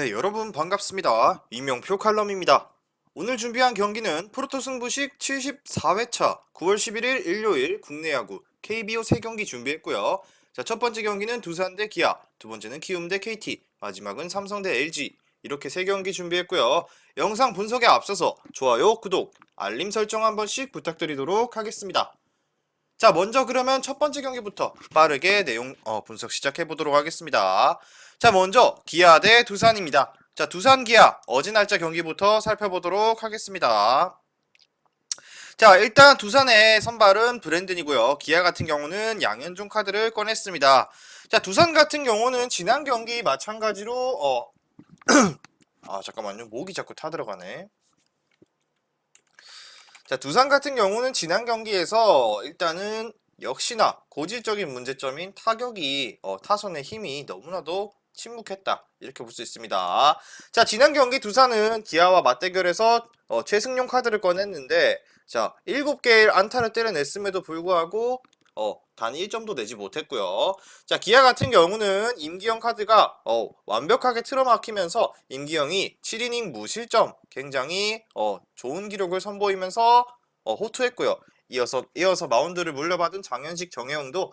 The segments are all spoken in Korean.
네, 여러분 반갑습니다. 이명표 칼럼입니다. 오늘 준비한 경기는 프로토 승부식 74회차 9월 11일 일요일 국내 야구 KBO 3경기 준비했고요. 자, 첫 번째 경기는 두산 대 기아, 두 번째는 키움 대 KT, 마지막은 삼성 대 LG. 이렇게 3경기 준비했고요. 영상 분석에 앞서서 좋아요, 구독, 알림 설정 한 번씩 부탁드리도록 하겠습니다. 자, 먼저 그러면 첫 번째 경기부터 빠르게 내용 분석 시작해 보도록 하겠습니다. 자, 먼저 기아 대 두산입니다. 자, 두산 기아 어제 날짜 경기부터 살펴보도록 하겠습니다. 자, 일단 두산의 선발은 브랜든이고요. 기아 같은 경우는 양현종 카드를 꺼냈습니다. 자, 두산 같은 경우는 지난 경기 마찬가지로 잠깐만요. 목이 자꾸 타들어가네. 자, 두산 같은 경우는 지난 경기에서 일단은 역시나 고질적인 문제점인 타격이 타선의 힘이 너무나도 침묵했다, 이렇게 볼 수 있습니다. 자, 지난 경기 두산은 기아와 맞대결에서 최승용 카드를 꺼냈는데, 자, 7개의 안타를 때려냈음에도 불구하고 단 1점도 내지 못했고요. 자, 기아 같은 경우는 임기영 카드가 완벽하게 틀어막히면서 임기영이 7이닝 무실점, 굉장히 좋은 기록을 선보이면서 호투했고요. 이어서 마운드를 물려받은 장현식, 정혜영도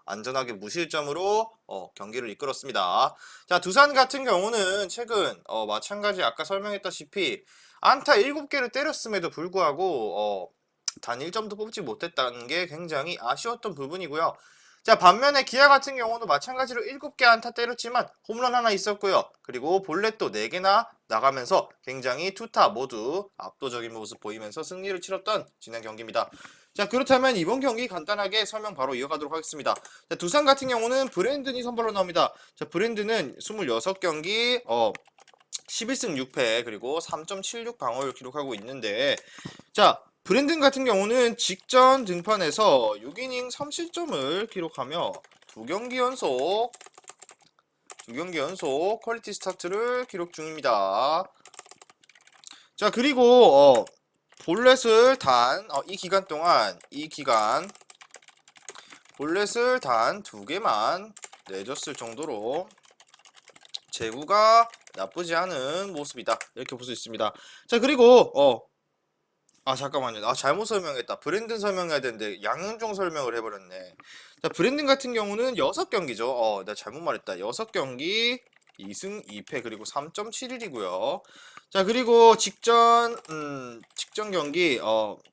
안전하게 무실점으로 경기를 이끌었습니다. 자, 두산 같은 경우는 최근 마찬가지 아까 설명했다시피 안타 7개를 때렸음에도 불구하고 단 1점도 뽑지 못했다는 게 굉장히 아쉬웠던 부분이고요. 자, 반면에 기아 같은 경우도 마찬가지로 7개 안타 때렸지만 홈런 하나 있었고요. 그리고 볼넷도 4개나 나가면서 굉장히 투타 모두 압도적인 모습 보이면서 승리를 치렀던 지난 경기입니다. 자, 그렇다면 이번 경기 간단하게 설명 바로 이어가도록 하겠습니다. 자, 두산 같은 경우는 브랜든이 선발로 나옵니다. 자, 브랜든은 26경기 11승 6패 그리고 3.76 방어를 기록하고 있는데, 자, 브랜든 같은 경우는 직전 등판에서 6이닝 3실점을 기록하며 2경기 연속 퀄리티 스타트를 기록 중입니다. 자, 그리고 볼넷을 이 기간 볼넷을 단 2개만 내줬을 정도로 제구가 나쁘지 않은 모습이다, 이렇게 볼 수 있습니다. 자, 그리고 잠깐만요. 잘못 설명했다. 브랜든 설명해야 되는데 양현종 설명을 해버렸네. 자, 브랜든 같은 경우는 6경기죠. 내가 잘못 말했다. 6경기 2승 2패 그리고 3.71이고요. 자, 그리고 직전 경기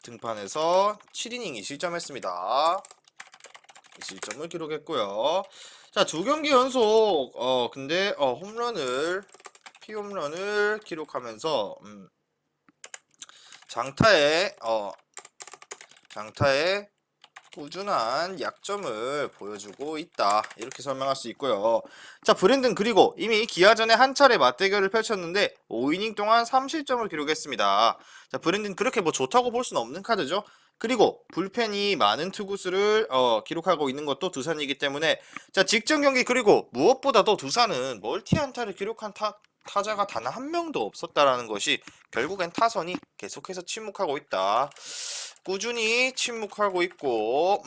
등판에서 7이닝 2실점했습니다. 2실점을 기록했고요. 자, 2경기 연속 근데 피홈런을 기록하면서 장타에 꾸준한 약점을 보여주고 있다, 이렇게 설명할 수 있고요. 자, 브랜든 그리고 이미 기아전에 한 차례 맞대결을 펼쳤는데 5이닝 동안 3실점을 기록했습니다. 자, 브랜든 그렇게 뭐 좋다고 볼 수는 없는 카드죠. 그리고 불펜이 많은 투구수를 기록하고 있는 것도 두산이기 때문에, 자, 직전 경기 그리고 무엇보다도 두산은 멀티 안타를 기록한 타자가 단 한 명도 없었다라는 것이 결국엔 타선이 계속해서 침묵하고 있다. 꾸준히 침묵하고 있고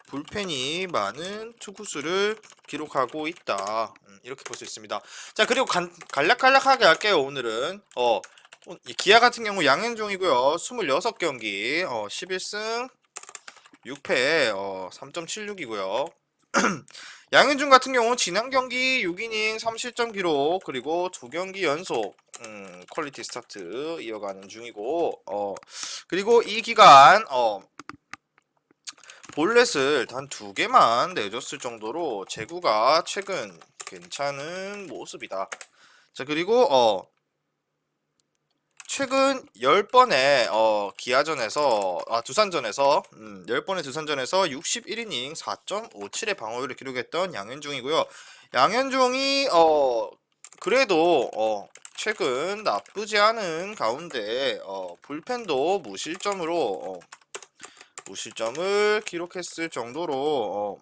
불펜이 많은 투구수를 기록하고 있다. 이렇게 볼 수 있습니다. 자, 그리고 간략하게 할게요. 오늘은 이 기아 같은 경우 양현종이고요. 26경기 11승 6패 3.76이고요. 양현종 같은 경우 지난 경기 6이닝 3실점 기록 그리고 2경기 연속 퀄리티 스타트 이어가는 중이고, 그리고 이 기간 볼넷을 단 2개만 내줬을 정도로 제구가 최근 괜찮은 모습이다. 자, 그리고 최근 10번의 두산전에서 10번의 두산전에서 61이닝 4.57의 방어율을 기록했던 양현종이고요. 양현종이 그래도 최근 나쁘지 않은 가운데 불펜도 무실점을 기록했을 정도로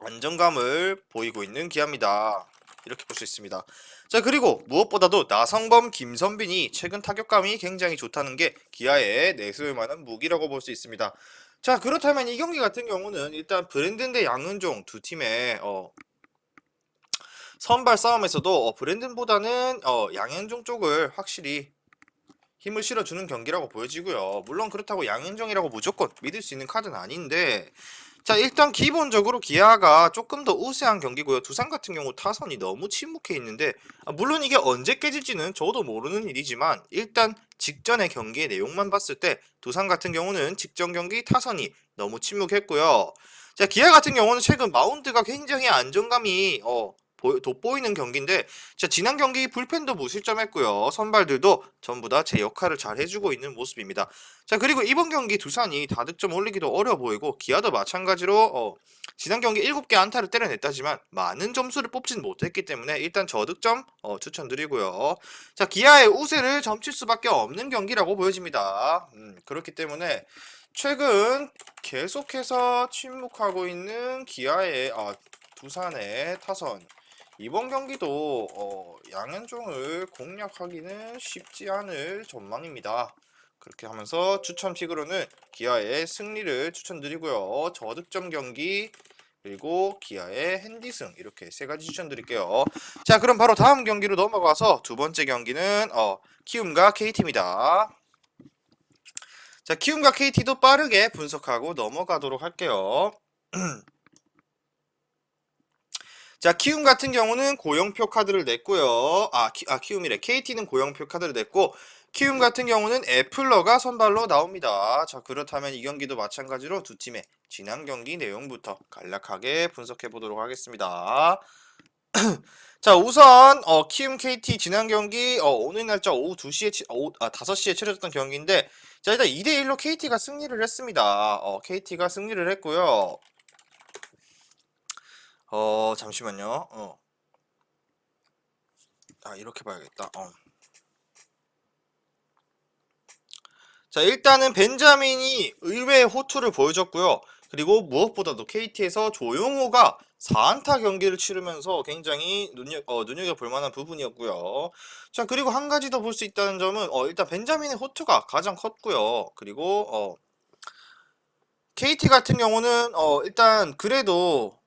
안정감을 보이고 있는 기아입니다, 이렇게 볼 수 있습니다. 자, 그리고 무엇보다도 나성범, 김선빈이 최근 타격감이 굉장히 좋다는 게 기아의 내세울 만한 무기라고 볼 수 있습니다. 자, 그렇다면 이 경기 같은 경우는 일단 브랜든 대 양은종 두 팀의 선발 싸움에서도 브랜든보다는 양현종 쪽을 확실히 힘을 실어주는 경기라고 보여지고요. 물론 그렇다고 양현종이라고 무조건 믿을 수 있는 카드는 아닌데, 자, 일단 기본적으로 기아가 조금 더 우세한 경기고요. 두산 같은 경우 타선이 너무 침묵해 있는데, 물론 이게 언제 깨질지는 저도 모르는 일이지만 일단 직전의 경기의 내용만 봤을 때 두산 같은 경우는 직전 경기 타선이 너무 침묵했고요. 자, 기아 같은 경우는 최근 마운드가 굉장히 안정감이 돋보이는 경기인데, 자, 지난 경기 불펜도 무실점했고요. 선발들도 전부 다 제 역할을 잘 해주고 있는 모습입니다. 자, 그리고 이번 경기 두산이 다득점 올리기도 어려 보이고 기아도 마찬가지로 지난 경기 7개 안타를 때려냈다지만 많은 점수를 뽑진 못했기 때문에 일단 저득점 추천드리고요. 자, 기아의 우세를 점칠 수밖에 없는 경기라고 보여집니다. 그렇기 때문에 최근 계속해서 침묵하고 있는 기아의 두산의 타선, 이번 경기도 양현종을 공략하기는 쉽지 않을 전망입니다. 그렇게 하면서 추천픽으로는 기아의 승리를 추천드리고요. 저득점 경기 그리고 기아의 핸디승, 이렇게 세 가지 추천드릴게요. 자, 그럼 바로 다음 경기로 넘어가서 두 번째 경기는 키움과 KT입니다. 자, 키움과 KT도 빠르게 분석하고 넘어가도록 할게요. 자, 키움 같은 경우는 고영표 카드를 냈고요. 키움이래. KT는 고영표 카드를 냈고, 키움 같은 경우는 애플러가 선발로 나옵니다. 자, 그렇다면 이 경기도 마찬가지로 두 팀의 지난 경기 내용부터 간략하게 분석해 보도록 하겠습니다. 자, 우선 키움 KT 지난 경기 오늘 날짜 오후 5시에 치러졌던 경기인데, 자, 일단 2대1로 KT가 승리를 했습니다. KT가 승리를 했고요. 잠시만요. 이렇게 봐야겠다. 자, 일단은 벤자민이 의외의 호투를 보여줬고요. 그리고 무엇보다도 KT에서 조용호가 4안타 경기를 치르면서 굉장히 눈여겨볼 만한 부분이었고요. 자, 그리고 한 가지 더 볼 수 있다는 점은 일단 벤자민의 호투가 가장 컸고요. 그리고 KT 같은 경우는 일단 그래도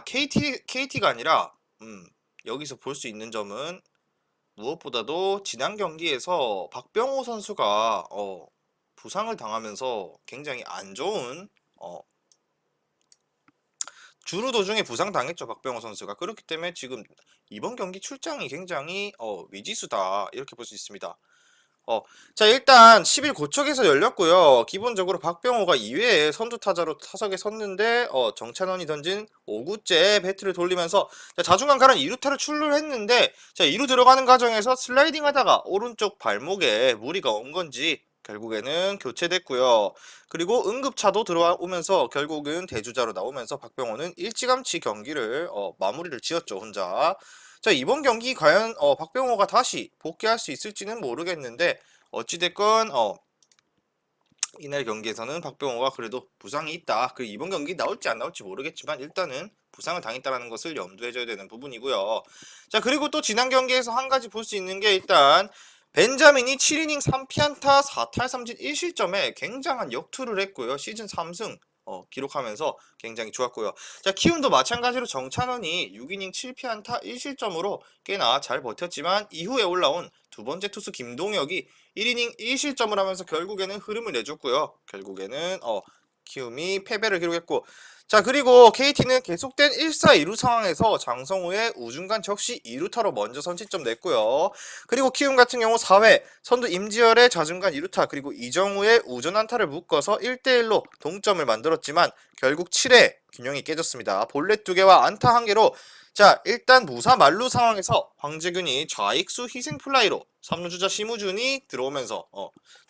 KT가 아니라 여기서 볼 수 있는 점은 무엇보다도 지난 경기에서 박병호 선수가 부상을 당하면서 굉장히 안 좋은 주루 도중에 부상당했죠, 박병호 선수가. 그렇기 때문에 지금 이번 경기 출장이 굉장히 미지수다, 이렇게 볼 수 있습니다. 자, 일단 10일 고척에서 열렸고요. 기본적으로 박병호가 2회에 선두 타자로 타석에 섰는데 정찬원이 던진 5구째 배트를 돌리면서 자중간 가는 2루타를 출루를 했는데, 자, 2루 들어가는 과정에서 슬라이딩 하다가 오른쪽 발목에 무리가 온 건지 결국에는 교체됐고요. 그리고 응급차도 들어오면서 결국은 대주자로 나오면서 박병호는 일찌감치 경기를 마무리를 지었죠, 혼자. 자, 이번 경기 과연 박병호가 다시 복귀할 수 있을지는 모르겠는데, 어찌됐건 이날 경기에서는 박병호가 그래도 부상이 있다. 그 이번 경기 나올지 안 나올지 모르겠지만 일단은 부상을 당했다는 것을 염두해줘야 되는 부분이고요. 자, 그리고 또 지난 경기에서 한 가지 볼 수 있는 게, 일단 벤자민이 7이닝 3피안타 4탈 3진 1실점에 굉장한 역투를 했고요. 시즌 3승 기록하면서 굉장히 좋았고요. 자, 키움도 마찬가지로 정찬원이 6이닝 7피안타 1실점으로 꽤나 잘 버텼지만 이후에 올라온 두 번째 투수 김동혁이 1이닝 1실점을 하면서 결국에는 흐름을 내줬고요. 결국에는 키움이 패배를 기록했고, 자, 그리고 KT는 계속된 1사 2루 상황에서 장성우의 우중간 적시 2루타로 먼저 선취점 냈고요. 그리고 키움 같은 경우 4회 선두 임지열의 좌중간 2루타 그리고 이정우의 우전 안타를 묶어서 1대1로 동점을 만들었지만 결국 7회 균형이 깨졌습니다. 볼넷 2개와 안타 1개로, 자, 일단 무사 만루 상황에서 황재균이 좌익수 희생 플라이로 3루 주자 심우준이 들어오면서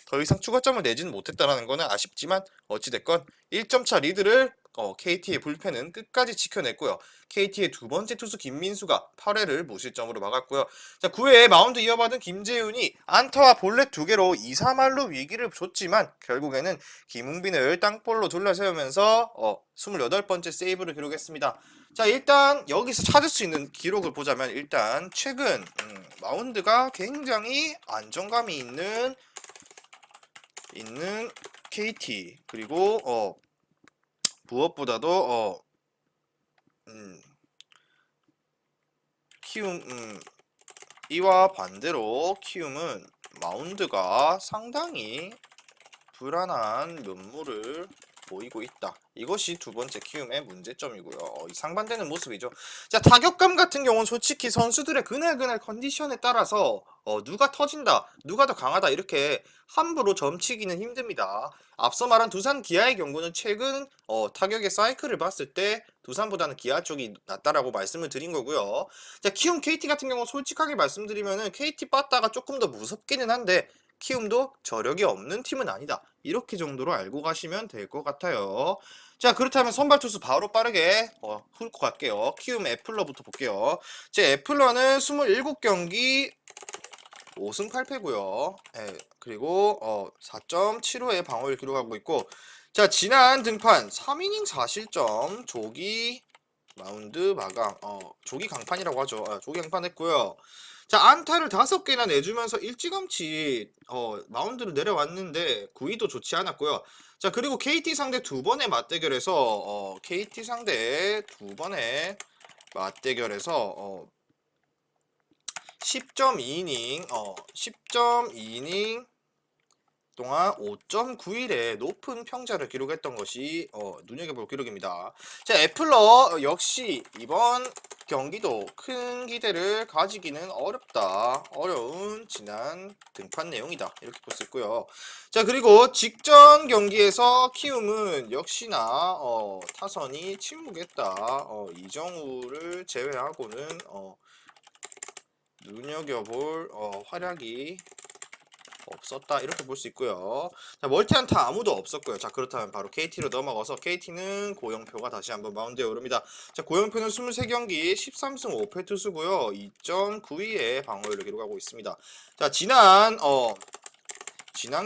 더 이상 추가점을 내지는 못했다는 거는 아쉽지만 어찌됐건 1점차 리드를 KT의 불펜은 끝까지 지켜냈고요. KT의 두 번째 투수 김민수가 8회를 무실점으로 막았고요. 자, 9회에 마운드 이어받은 김재윤이 안타와 볼넷 2개로 2-3할로 위기를 줬지만 결국에는 김웅빈을 땅볼로 둘러세우면서 28번째 세이브를 기록했습니다. 자, 일단 여기서 찾을 수 있는 기록을 보자면, 일단 최근 마운드가 굉장히 안정감이 있는 KT, 그리고 무엇보다도 키움 이와 반대로 키움은 마운드가 상당히 불안한 면모를 보이고 있다. 이것이 두 번째 키움의 문제점이고요. 이 상반되는 모습이죠. 자, 타격감 같은 경우는 솔직히 선수들의 그날 컨디션에 따라서 누가 터진다, 누가 더 강하다 이렇게 함부로 점치기는 힘듭니다. 앞서 말한 두산 기아의 경우는 최근 타격의 사이클을 봤을 때 두산보다는 기아 쪽이 낫다라고 말씀을 드린 거고요. 자, 키움 KT 같은 경우 솔직하게 말씀드리면은 KT 빠따가 조금 더 무섭기는 한데 키움도 저력이 없는 팀은 아니다. 이렇게 정도로 알고 가시면 될 것 같아요. 자, 그렇다면 선발 투수 바로 빠르게 훑고 갈게요. 키움 애플러부터 볼게요. 제 애플러는 27경기 5승 8패고요. 예, 그리고 4.75의 방어를 기록하고 있고, 자, 지난 등판 3이닝 4실점 조기 마운드 마감 조기 강판이라고 하죠. 조기 강판했고요. 자, 안타를 5개나 내주면서 일찌감치 마운드를 내려왔는데 구위도 좋지 않았고요. 자, 그리고 KT 상대 두 번의 맞대결에서 KT 상대 두 번의 맞대결에서 10.2이닝 동안 5.91의 높은 평자를 기록했던 것이 눈여겨볼 기록입니다. 자, 애플러 역시 이번 경기도 큰 기대를 가지기는 어려운 지난 등판 내용이다. 이렇게 볼 수 있고요. 자, 그리고 직전 경기에서 키움은 역시나 타선이 침묵했다. 이정우를 제외하고는 눈여겨볼 활약이 없었다 이렇게 볼 수 있고요. 자, 멀티안타 아무도 없었고요. 자, 그렇다면 바로 KT로 넘어가서 KT는 고영표가 다시 한번 마운드에 오릅니다. 자, 고영표는 23경기 13승 5패 투수고요. 2.92의 방어율을 기록하고 있습니다. 자, 지난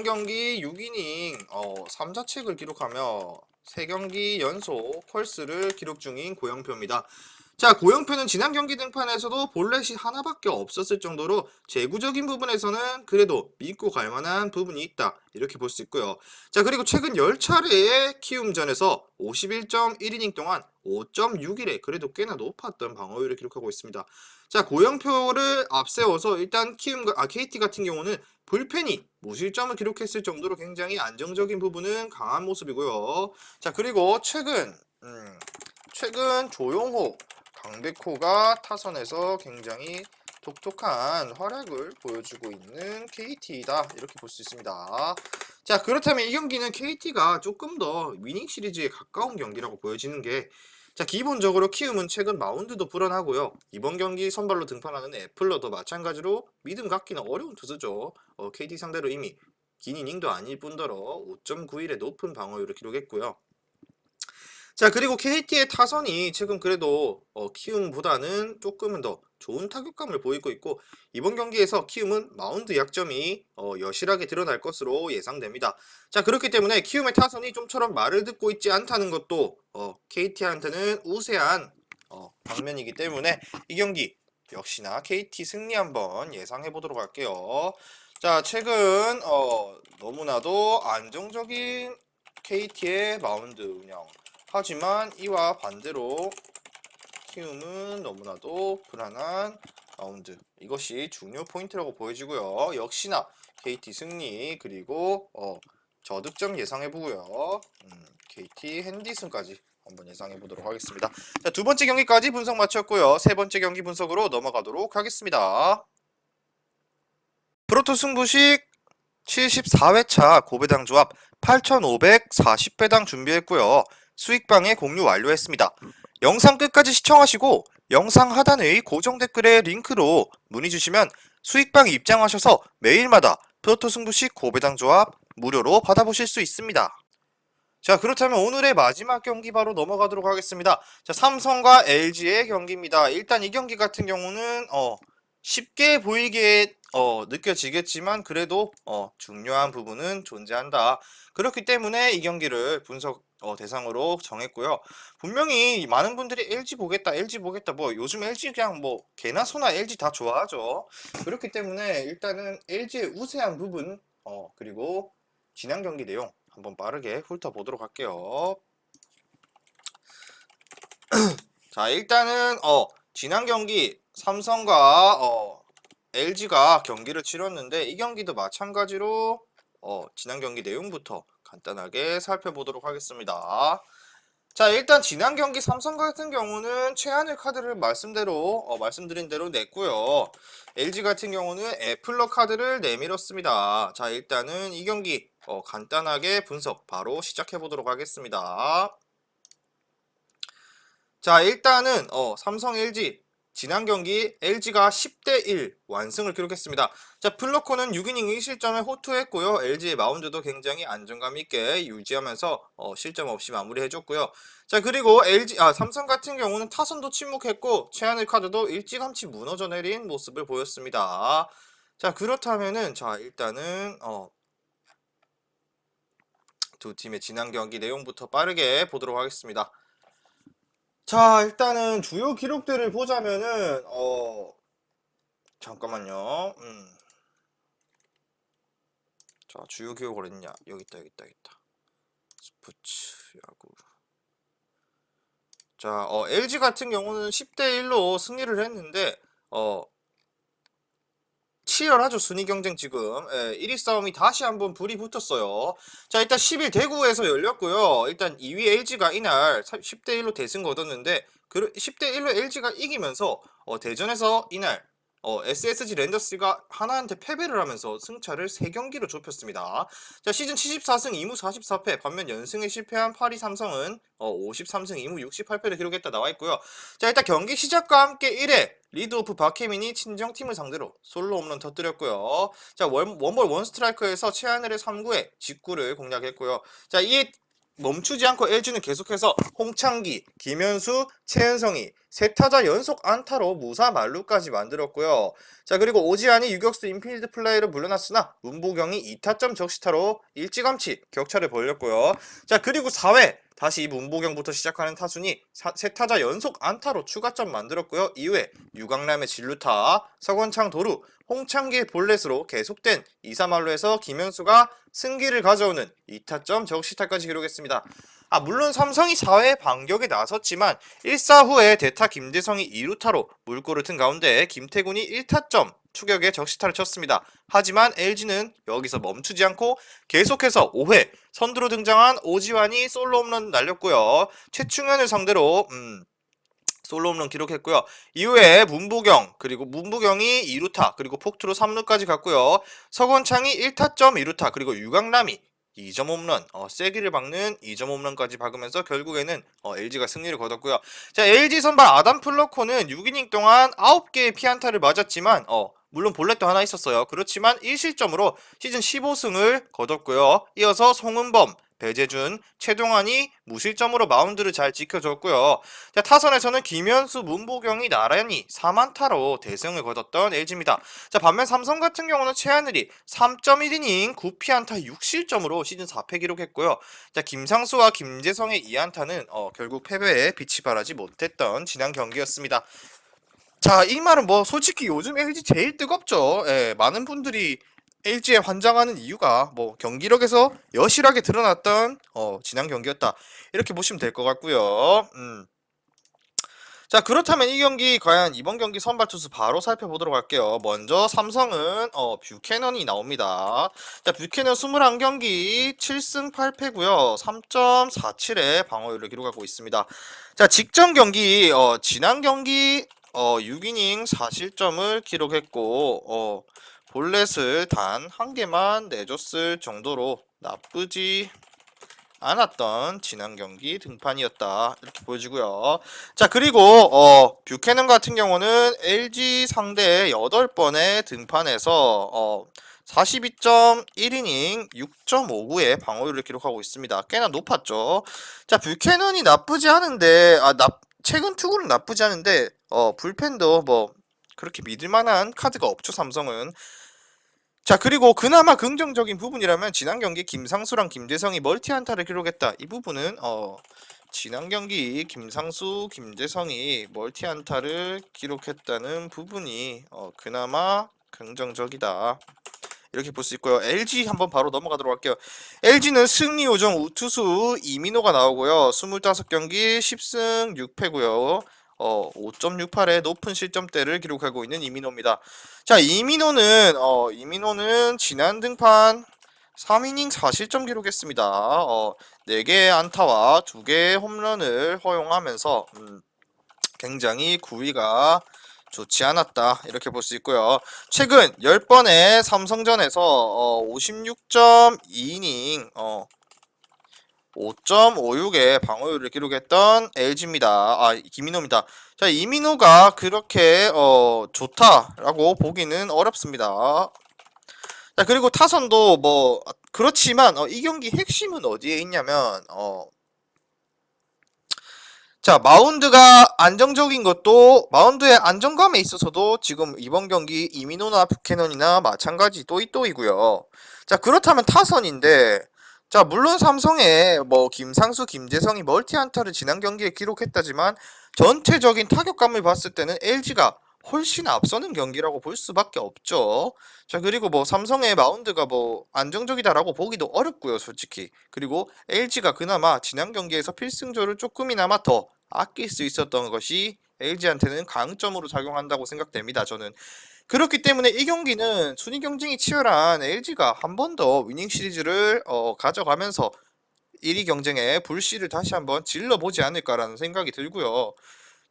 경기 6이닝 3자책을 기록하며 3경기 연속 펄스를 기록 중인 고영표입니다. 자, 고영표는 지난 경기 등판에서도 볼넷이 하나밖에 없었을 정도로 제구적인 부분에서는 그래도 믿고 갈 만한 부분이 있다. 이렇게 볼 수 있고요. 자, 그리고 최근 10차례의 키움전에서 51.1이닝 동안 5.61에 그래도 꽤나 높았던 방어율을 기록하고 있습니다. 자, 고영표를 앞세워서 일단 KT 같은 경우는 불펜이 무실점을 기록했을 정도로 굉장히 안정적인 부분은 강한 모습이고요. 자, 그리고 최근 조용호 강백호가 타선에서 굉장히 독특한 활약을 보여주고 있는 KT다 이렇게 볼 수 있습니다. 자, 그렇다면 이 경기는 KT가 조금 더 위닝 시리즈에 가까운 경기라고 보여지는 게, 자, 기본적으로 키움은 최근 마운드도 불안하고요. 이번 경기 선발로 등판하는 애플러도 마찬가지로 믿음 갖기는 어려운 투수죠. KT 상대로 이미 긴 이닝도 아닐 뿐더러 5.91의 높은 방어율을 기록했고요. 자, 그리고 KT의 타선이 최근 그래도 키움보다는 조금은 더 좋은 타격감을 보이고 있고, 이번 경기에서 키움은 마운드 약점이 여실하게 드러날 것으로 예상됩니다. 자, 그렇기 때문에 키움의 타선이 좀처럼 말을 듣고 있지 않다는 것도 KT한테는 우세한 방면이기 때문에 이 경기 역시나 KT 승리 한번 예상해 보도록 할게요. 자, 최근 너무나도 안정적인 KT의 마운드 운영, 하지만 이와 반대로 키움은 너무나도 불안한 마운드, 이것이 중요 포인트라고 보여지고요. 역시나 KT 승리, 그리고 저득점 예상해보고요. KT 핸디슨까지 한번 예상해보도록 하겠습니다. 자, 두 번째 경기까지 분석 마쳤고요. 세 번째 경기 분석으로 넘어가도록 하겠습니다. 프로토 승부식 74회차 고배당 조합 8,540배당 준비했고요. 수익방에 공유 완료했습니다. 영상 끝까지 시청하시고 영상 하단의 고정 댓글에 링크로 문의 주시면 수익방 입장하셔서 매일마다 프로토 승부식 고배당 조합 무료로 받아보실 수 있습니다. 자, 그렇다면 오늘의 마지막 경기 바로 넘어가도록 하겠습니다. 자, 삼성과 LG의 경기입니다. 일단 이 경기 같은 경우는 쉽게 보이게 느껴지겠지만 그래도 중요한 부분은 존재한다. 그렇기 때문에 이 경기를 분석 대상으로 정했고요. 분명히 많은 분들이 LG 보겠다, LG 보겠다, 뭐 요즘 LG 그냥 뭐 개나 소나 LG 다 좋아하죠. 그렇기 때문에 일단은 LG의 우세한 부분 그리고 지난 경기 내용 한번 빠르게 훑어보도록 할게요. 자, 일단은 지난 경기 삼성과 LG가 경기를 치렀는데 이 경기도 마찬가지로 지난 경기 내용부터 간단하게 살펴보도록 하겠습니다. 자, 일단 지난 경기 삼성 같은 경우는 최한일 카드를 말씀드린 대로 냈고요. LG 같은 경우는 애플러 카드를 내밀었습니다. 자, 일단은 이 경기 간단하게 분석 바로 시작해 보도록 하겠습니다. 자, 일단은 삼성 LG 지난 경기 LG가 10대1 완승을 기록했습니다. 자, 플러코는 6이닝 1실점에 호투했고요. LG의 마운드도 굉장히 안정감 있게 유지하면서 실점 없이 마무리해줬고요. 자, 그리고 삼성 같은 경우는 타선도 침묵했고 최하늘 카드도 일찌감치 무너져 내린 모습을 보였습니다. 자, 그렇다면은 일단은 두 팀의 지난 경기 내용부터 빠르게 보도록 하겠습니다. 자, 일단은 주요 기록들을 보자면은 잠깐만요. 자, 주요 기록을 했냐? 여기 있다. 스포츠 야구. 자, LG 같은 경우는 10대1로 승리를 했는데 치열하죠. 순위 경쟁 지금. 1위 싸움이 다시 한번 불이 붙었어요. 자, 일단 10일 대구에서 열렸고요. 일단 2위 LG가 이날 10대1로 대승 거뒀는데 10대1로 LG가 이기면서 대전에서 이날 SSG 랜더스가 하나한테 패배를 하면서 승차를 3경기로 좁혔습니다. 자, 시즌 74승 2무 44패, 반면 연승에 실패한 8위 삼성은 53승 2무 68패를 기록했다 나와 있고요. 자, 일단 경기 시작과 함께 1회 리드오프 박혜민이 친정팀을 상대로 솔로 홈런 터뜨렸고요. 자, 원볼 원스트라이크에서 최하늘의 3구에 직구를 공략했고요. 자, 이에 멈추지 않고 LG는 계속해서 홍창기, 김현수, 최은성이 세 타자 연속 안타로 무사 만루까지 만들었고요. 자, 그리고 오지환이 유격수 인필드 플레이로 물러났으나 문보경이 2타점 적시타로 일찌감치 격차를 벌렸고요. 자, 그리고 4회 다시 문보경부터 시작하는 타순이 세 타자 연속 안타로 추가점 만들었고요. 이후에 유강남의 진루타, 서건창 도루, 홍창기의 볼넷으로 계속된 2-3할루에서 김현수가 승기를 가져오는 2타점 적시타까지 기록했습니다. 물론 삼성이 4회 반격에 나섰지만 1사 후에 대타 김대성이 2루타로 물꼬를 튼 가운데 김태군이 1타점 추격에 적시타를 쳤습니다. 하지만 LG는 여기서 멈추지 않고 계속해서 5회 선두로 등장한 오지환이 솔로 홈런 날렸고요. 최충현을 상대로 솔로 홈런 기록했고요. 이후에 문보경이 2루타 그리고 폭투로 3루까지 갔고요. 서건창이 1타점 2루타 그리고 유강남이 2점 홈런, 세기를 박는 2점 홈런까지 박으면서 결국에는 LG가 승리를 거뒀고요. 자, LG 선발 아담 플러코는 6이닝 동안 9개의 피안타를 맞았지만 물론 볼넷도 하나 있었어요. 그렇지만 1실점으로 시즌 15승을 거뒀고요. 이어서 송은범, 배재준, 최동환이 무실점으로 마운드를 잘 지켜줬고요. 자, 타선에서는 김현수, 문보경이 나란히 4안타로 대승을 거뒀던 LG입니다. 자, 반면 삼성 같은 경우는 최하늘이 3.1이닝 9피안타 6실점으로 시즌 4패 기록했고요. 자, 김상수와 김재성의 2안타는 결국 패배에 빛이 발하지 못했던 지난 경기였습니다. 자, 이 말은 솔직히 요즘 LG 제일 뜨겁죠. 많은 분들이 LG에 환장하는 이유가 경기력에서 여실하게 드러났던 지난 경기였다. 이렇게 보시면 될 것 같고요. 자, 그렇다면 이 경기 과연 이번 경기 선발 투수 바로 살펴보도록 할게요. 먼저 삼성은 뷰캐넌이 나옵니다. 자, 뷰캐넌 21경기 7승 8패고요. 3.47의 방어율을 기록하고 있습니다. 자, 직전 경기 지난 경기 6이닝 4실점을 기록했고 볼넷을 단 1개만 내줬을 정도로 나쁘지 않았던 지난 경기 등판이었다 이렇게 보여지고요. 자, 그리고 뷰캐넌 같은 경우는 LG 상대 8번의 등판에서 42.1이닝 6.59의 방어율을 기록하고 있습니다. 꽤나 높았죠. 자, 뷰캐넌이 나쁘지 않은데 최근 투구는 나쁘지 않은데 불펜도 그렇게 믿을만한 카드가 없죠, 삼성은. 자, 그리고 그나마 긍정적인 부분이라면 지난 경기 김상수랑 김재성이 멀티 안타를 기록했다. 이 부분은 지난 경기 김상수, 김재성이 멀티 안타를 기록했다는 부분이 그나마 긍정적이다. 이렇게 볼 수 있고요. LG 한번 바로 넘어가도록 할게요. LG는 승리 요정 우투수 이민호가 나오고요. 25경기 10승 6패고요. 5.68의 높은 실점대를 기록하고 있는 이민호입니다. 자, 이민호는 지난 등판 3이닝 4실점 기록했습니다. 4개의 안타와 2개의 홈런을 허용하면서 굉장히 구위가 좋지 않았다 이렇게 볼 수 있고요. 최근 10번의 삼성전에서 56.2이닝 5.56의 방어율을 기록했던 LG입니다. 김민호입니다. 자, 이민호가 그렇게 좋다라고 보기는 어렵습니다. 자, 그리고 타선도 뭐 그렇지만 이 경기 핵심은 어디에 있냐면 자, 마운드가 안정적인 것도 마운드의 안정감에 있어서도 지금 이번 경기 이민호나 뷰캐넌이나 마찬가지 또이또이고요. 자, 그렇다면 타선인데 자, 물론 삼성의 뭐 김상수, 김재성이 멀티 안타를 지난 경기에 기록했다지만 전체적인 타격감을 봤을 때는 LG가 훨씬 앞서는 경기라고 볼 수밖에 없죠. 자, 그리고 뭐 삼성의 마운드가 뭐 안정적이다라고 보기도 어렵고요, 솔직히. 그리고 LG가 그나마 지난 경기에서 필승조를 조금이나마 더 아낄 수 있었던 것이 LG한테는 강점으로 작용한다고 생각됩니다, 저는. 그렇기 때문에 이 경기는 순위 경쟁이 치열한 LG가 한 번 더 위닝 시리즈를 가져가면서 1위 경쟁에 불씨를 다시 한번 질러보지 않을까라는 생각이 들고요.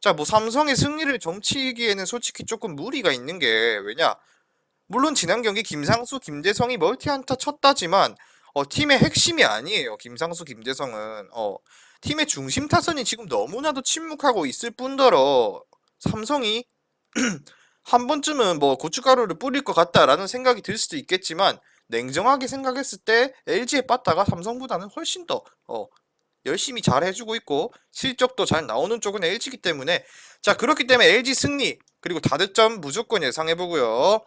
자, 뭐 삼성의 승리를 점치기에는 솔직히 조금 무리가 있는 게 왜냐? 물론 지난 경기 김상수, 김재성이 멀티 안타 쳤다지만 팀의 핵심이 아니에요. 김상수, 김재성은 팀의 중심 타선이 지금 너무나도 침묵하고 있을 뿐더러 삼성이 한 번쯤은 뭐 고춧가루를 뿌릴 것 같다라는 생각이 들 수도 있겠지만 냉정하게 생각했을 때 LG의 빠따가 삼성보다는 훨씬 더 열심히 잘 해주고 있고 실적도 잘 나오는 쪽은 LG이기 때문에 자, 그렇기 때문에 LG 승리 그리고 다득점 무조건 예상해보고요.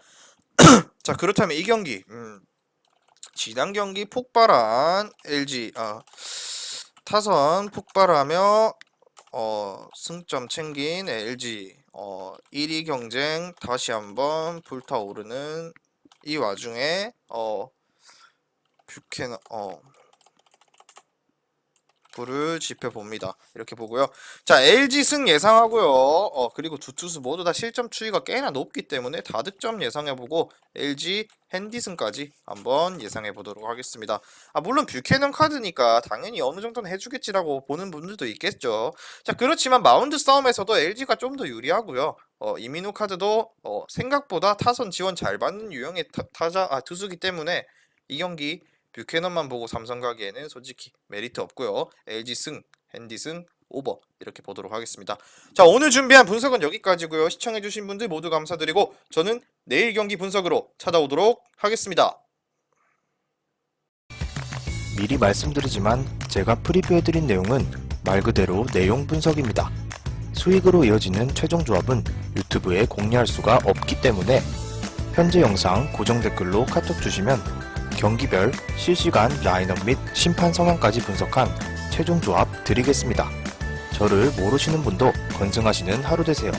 자, 그렇다면 이 경기 지난 경기 폭발한 LG 타선 폭발하며 승점 챙긴 LG 1위 경쟁 다시 한번 불타오르는 이 와중에 뷰캐넌 불을 지펴봅니다. 이렇게 보고요. 자, LG 승 예상하고요. 그리고 두 투수 모두 다 실점 추이가 꽤나 높기 때문에 다득점 예상해보고 LG 핸디승까지 한번 예상해보도록 하겠습니다. 물론 뷰캐넌 카드니까 당연히 어느 정도는 해주겠지라고 보는 분들도 있겠죠. 자, 그렇지만 마운드 싸움에서도 LG가 좀 더 유리하고요. 이민호 카드도 생각보다 타선 지원 잘 받는 유형의 투수기 때문에 이 경기 뷰캐넌만 보고 삼성 가기에는 솔직히 메리트 없고요. LG 승, 핸디 승, 오버 이렇게 보도록 하겠습니다. 자, 오늘 준비한 분석은 여기까지고요. 시청해주신 분들 모두 감사드리고 저는 내일 경기 분석으로 찾아오도록 하겠습니다. 미리 말씀드리지만 제가 프리뷰해드린 내용은 말 그대로 내용 분석입니다. 수익으로 이어지는 최종 조합은 유튜브에 공개할 수가 없기 때문에 현재 영상 고정 댓글로 카톡 주시면 경기별 실시간 라인업 및 심판 성향까지 분석한 최종 조합 드리겠습니다. 저를 모르시는 분도 건승하시는 하루 되세요.